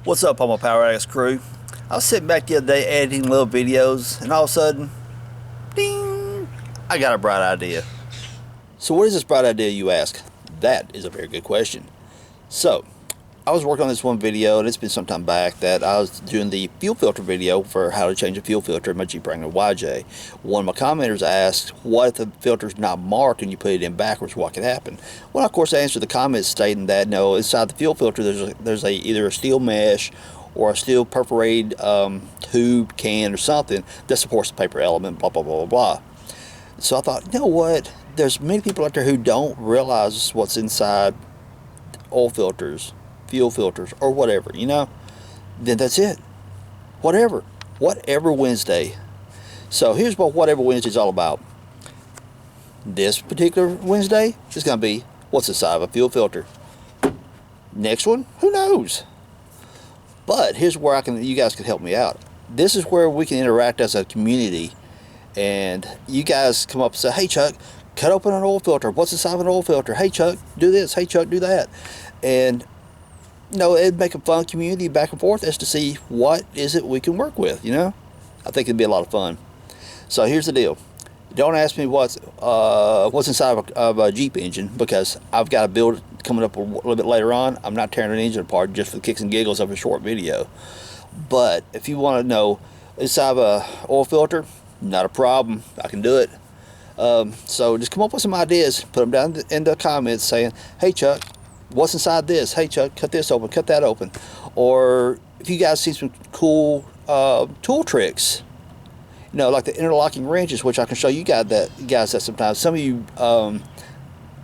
What's up, all my Power Addicts crew? I was sitting back the other day editing little videos, and all of a sudden, ding! I got a bright idea. So what is this bright idea, you ask? That is a very good question. So, I was working on this one video, and it's been some time back, that I was doing the fuel filter video for how to change a fuel filter in my Jeep Wrangler YJ. One of my commenters asked, what if the filter's not marked and you put it in backwards, what could happen? Well, of course, I answered the comments stating that, no, inside the fuel filter there's either a steel mesh or a steel perforated tube, can, or something that supports the paper element, blah, blah, blah, blah, blah. So I thought, you know what? There's many people out there who don't realize what's inside oil filters, fuel filters, or whatever, you know. Then that's it. Whatever Wednesday. So here's what Whatever Wednesday is all about. This particular Wednesday is going to be what's inside of a fuel filter. Next one, who knows? But here's where you guys can help me out. This is where we can interact as a community, and you guys come up and say, hey Chuck, cut open an oil filter. What's inside of an oil filter? Hey Chuck, do this. Hey Chuck, do that. And you know, it'd make a fun community back and forth as to see what is it we can work with, you know. I think it'd be a lot of fun. So here's the deal. Don't ask me what's inside of a Jeep engine, because I've got a build coming up a little bit later on. I'm not tearing an engine apart just for the kicks and giggles of a short video. But if you want to know inside of a oil filter, not a problem. I can do it. So just come up with some ideas, put them down in the comments saying, hey Chuck, what's inside this? Hey Chuck, cut this open, cut that open. Or if you guys see some cool tool tricks, you know, like the interlocking wrenches, which I can show you guys that sometimes. Some of you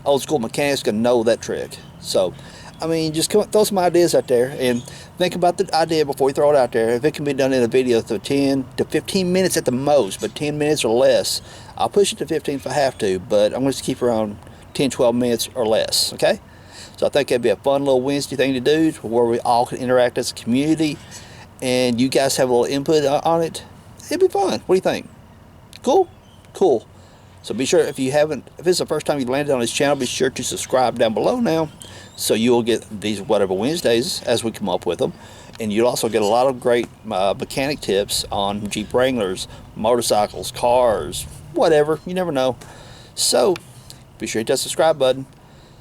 old school mechanics can know that trick. So, I mean, just throw some ideas out there and think about the idea before you throw it out there. If it can be done in a video for 10 to 15 minutes at the most, but 10 minutes or less, I'll push it to 15 if I have to, but I'm going to keep around 10, 12 minutes or less, okay? So I think it'd be a fun little Wednesday thing to do, where we all can interact as a community, and you guys have a little input on it. It'd be fun. What do you think? Cool? Cool. So be sure, if it's the first time you landed on this channel, be sure to subscribe down below now, so you'll get these Whatever Wednesdays as we come up with them. And you'll also get a lot of great mechanic tips on Jeep Wranglers, motorcycles, cars, whatever. You never know. So be sure to hit that subscribe button.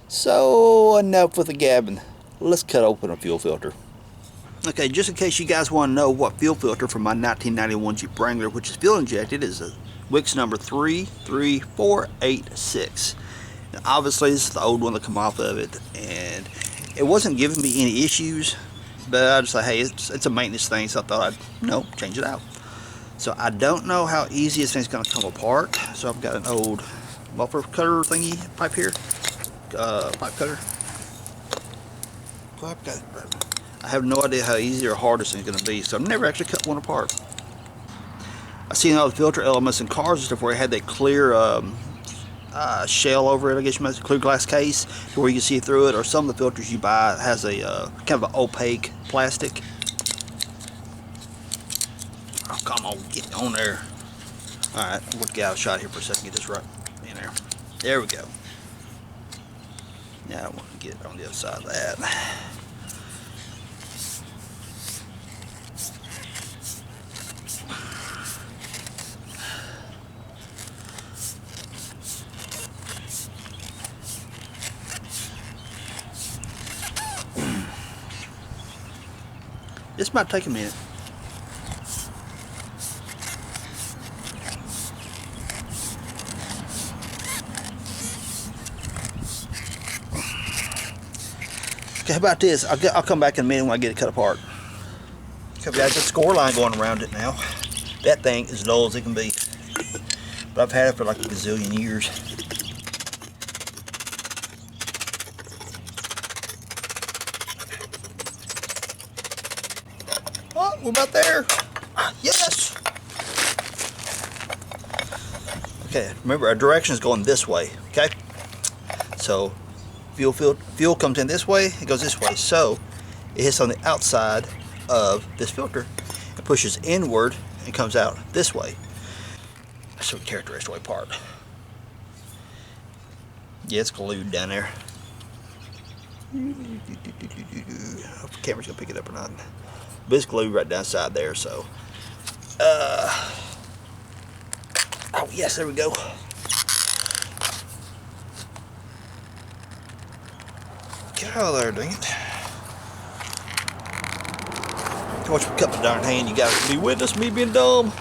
So enough with the gabbing. Let's cut open a fuel filter. Okay, just in case you guys want to know what fuel filter for my 1991 Jeep Wrangler, which is fuel injected, is a Wix number 33486. Now, obviously this is the old one that come off of it, and it wasn't giving me any issues, but I just like, hey, it's a maintenance thing, so I thought I'd change it out. So I don't know how easy this thing's going to come apart. So I've got an old muffler cutter thingy pipe here. Pipe cutter. I have no idea how easy or hard this thing's going to be, so I've never actually cut one apart. I've seen all the filter elements in cars and stuff where it had that clear shell over it, I guess you might say, clear glass case, where you can see through it, or some of the filters you buy has a kind of an opaque plastic. Oh, come on, get on there. Alright, we'll get out of shot here for a second, get this right in there. There we go. Now I want to get on the other side of that. This might take a minute. Okay, how about this? I'll come back in a minute when I get it cut apart. Okay, guys, the score line going around it now. That thing is dull as it can be. But I've had it for like a gazillion years. Oh, we're about there. Yes. Okay, remember our direction is going this way. Okay, so fuel comes in this way, it goes this way, so it hits on the outside of this filter and pushes inward and comes out this way. That's the characteristic way part. Yeah, it's glued down there. Hope the camera's gonna pick it up or not. But it's glued right down inside there, so. Oh yes, there we go. Get out of there, dang it. How much cup of darn hand you gotta be witness me being dumb.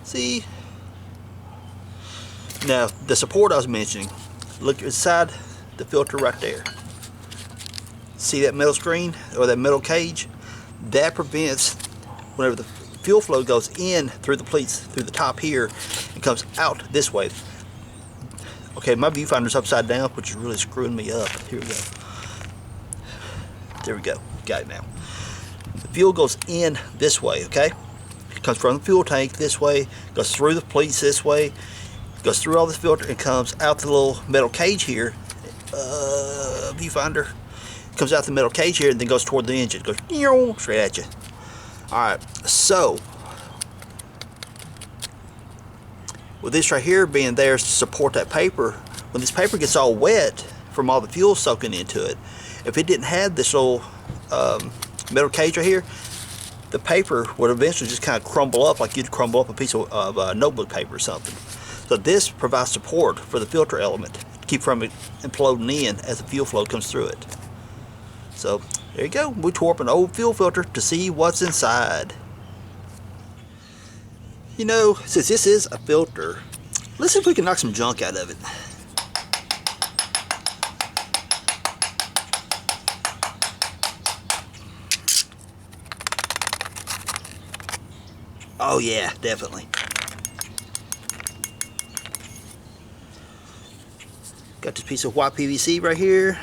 See? Now, the support I was mentioning, look inside the filter right there. See that metal screen or that metal cage? That prevents whenever the fuel flow goes in through the pleats, through the top here, and comes out this way. Okay, my viewfinder's upside down, which is really screwing me up. Here we go. There we go. Got it now. The fuel goes in this way, okay? It comes from the fuel tank this way, goes through the pleats this way, goes through all this filter, and comes out the little metal cage here. Viewfinder. Comes out the metal cage here and then goes toward the engine. Goes straight at you. Alright, so with this right here being there to support that paper, when this paper gets all wet from all the fuel soaking into it, if it didn't have this little metal cage right here, the paper would eventually just kind of crumble up like you'd crumble up a piece of notebook paper or something. So this provides support for the filter element to keep from it imploding in as the fuel flow comes through it. So there you go. We tore up an old fuel filter to see what's inside. You know, since this is a filter, let's see if we can knock some junk out of it. Oh yeah, definitely. Got this piece of white PVC right here.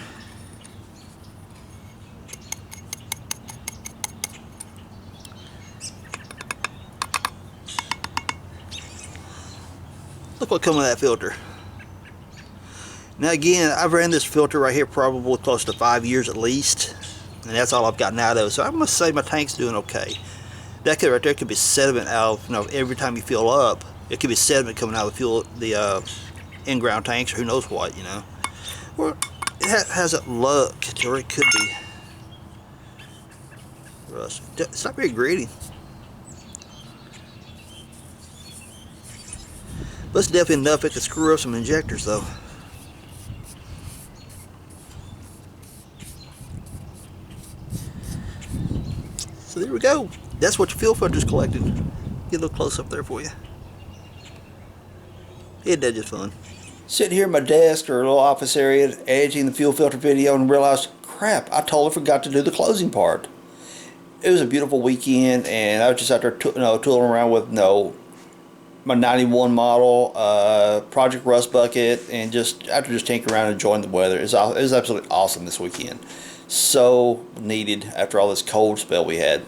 Look what comes with that filter. Now again, I've ran this filter right here probably close to 5 years at least, and that's all I've gotten out of it. So I must say my tank's doing okay. That could right there could be sediment out. You know, every time you fill up, it could be sediment coming out of the fuel, the in-ground tanks, or who knows what, you know. Well, it has that look to where it could be rust. It's not very gritty, but it's definitely enough it could screw up some injectors though. So there we go. That's what your fuel filter's collected. Get a little close up there for you. It did just fun. Sitting here at my desk or a little office area editing the fuel filter video and realized, crap, I totally forgot to do the closing part. It was a beautiful weekend and I was just out there tooling around with my 91 model Project Rust bucket, and just after just tinkering around and enjoying the weather. It was absolutely awesome this weekend. So needed after all this cold spell we had.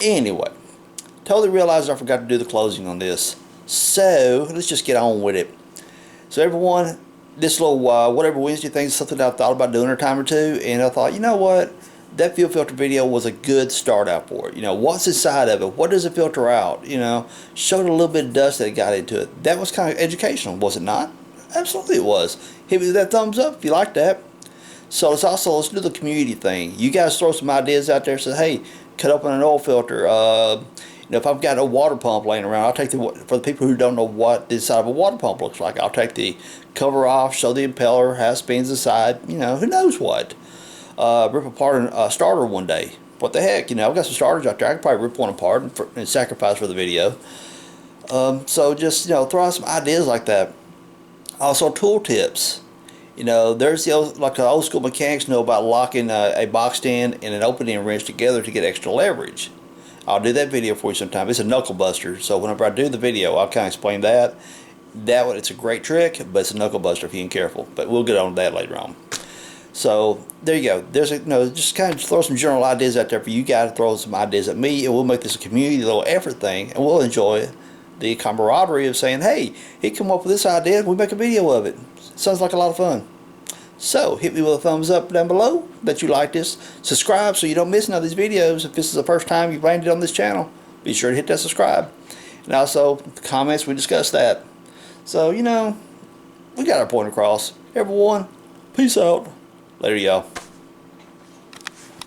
Anyway, totally realized I forgot to do the closing on this. So let's just get on with it. So everyone, this little whatever Wednesday thing is something that I thought about doing a time or two, and I thought, you know what, that fuel filter video was a good start out for it. You know, what's inside of it? What does it filter out? You know, showed a little bit of dust that got into it. That was kind of educational, was it not? Absolutely it was. Hit me with that thumbs up if you like that. So let's do the community thing. You guys throw some ideas out there. Say, hey, cut open an oil filter. You know, if I've got a water pump laying around, I'll take for the people who don't know what the inside of a water pump looks like, I'll take the cover off, show the impeller, how it spins inside. You know, who knows what. Rip apart a starter one day. What the heck, you know, I've got some starters out there. I could probably rip one apart and sacrifice for the video. So just, you know, throw out some ideas like that. Also, tool tips. You know, there's like the old school mechanics know about locking a box stand and an opening wrench together to get extra leverage. I'll do that video for you sometime. It's a knuckle buster, so whenever I do the video, I'll kind of explain that. That one, it's a great trick, but it's a knuckle buster if you ain't careful. But we'll get on to that later on. So there you go. There's just kind of throw some general ideas out there for you guys to throw some ideas at me, and we'll make this a community little effort thing, and we'll enjoy the camaraderie of saying, hey, he come up with this idea, we make a video of it. Sounds like a lot of fun. So hit me with a thumbs up down below that you like this. Subscribe so you don't miss none of these videos. If this is the first time you've landed on this channel, be sure to hit that subscribe. And also, the comments, we discussed that. So, you know, we got our point across. Everyone, peace out. Later, y'all.